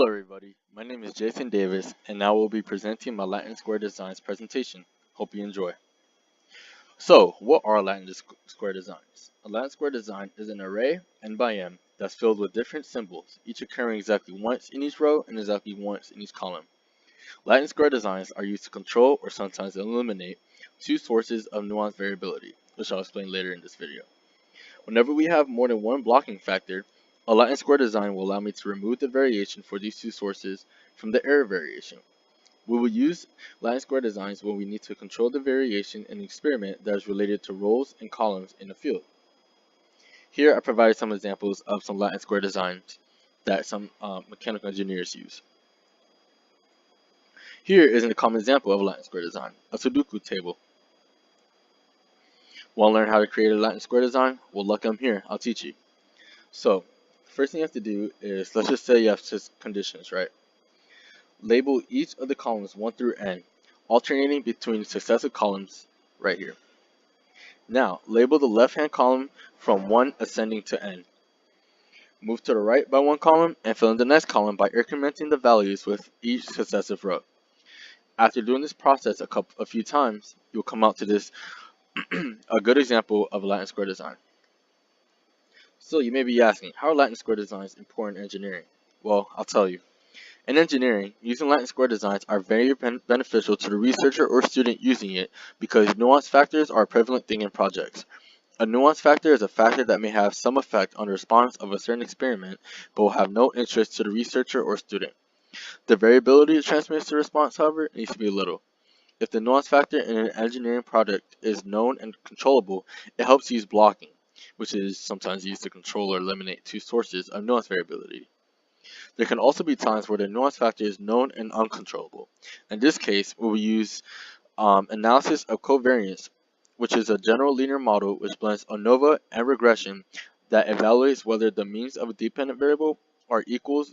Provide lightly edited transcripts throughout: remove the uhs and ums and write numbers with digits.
Hello everybody, my name is Jason Davis and now we'll be presenting my Latin Square Designs presentation. Hope you enjoy. So, what are Latin Square Designs? A Latin Square Design is an array, n by m, that's filled with different symbols, each occurring exactly once in each row and exactly once in each column. Latin Square Designs are used to control or sometimes eliminate two sources of nuance variability, which I'll explain later in this video. Whenever we have more than one blocking factor, a Latin square design will allow me to remove the variation for these two sources from the error variation. We will use Latin square designs when we need to control the variation in an experiment that is related to rows and columns in a field. Here I provided some examples of some Latin square designs that some mechanical engineers use. Here is a common example of a Latin square design, a Sudoku table. Want to learn how to create a Latin square design? Well, look, I'm here. I'll teach you. So, first thing you have to do is, let's just say you have just conditions, right? Label each of the columns 1 through n, alternating between successive columns right here. Now, label the left-hand column from 1 ascending to n. Move to the right by 1 column and fill in the next column by incrementing the values with each successive row. After doing this process a few times, you'll come out to this a good example of a Latin square design. So you may be asking, how are Latin square designs important in engineering? Well, I'll tell you. In engineering, using Latin square designs are very beneficial to the researcher or student using it because nuance factors are a prevalent thing in projects. A nuance factor is a factor that may have some effect on the response of a certain experiment, but will have no interest to the researcher or student. The variability it transmits to response, however, needs to be little. If the nuance factor in an engineering project is known and controllable, it helps use blocking, which is sometimes used to control or eliminate two sources of nuance variability. There can also be times where the nuance factor is known and uncontrollable. In this case, we will use analysis of covariance, which is a general linear model which blends ANOVA and regression that evaluates whether the means of a dependent variable are equal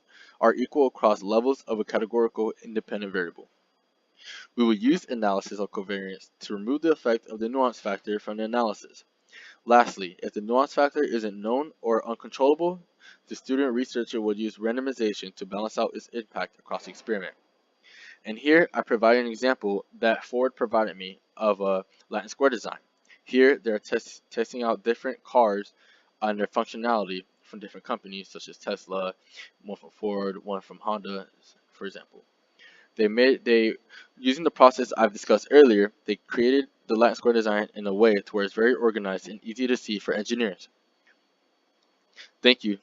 across levels of a categorical independent variable. We will use analysis of covariance to remove the effect of the nuance factor from the analysis. Lastly, if the nuance factor isn't known or uncontrollable, the student researcher will use randomization to balance out its impact across the experiment. And here I provide an example that Ford provided me of a Latin square design. Here they're testing out different cars and their functionality from different companies such as Tesla, one from Ford, one from Honda, for example. Using the process I've discussed earlier, they created the Latin square design in a way to where it's very organized and easy to see for engineers. Thank you.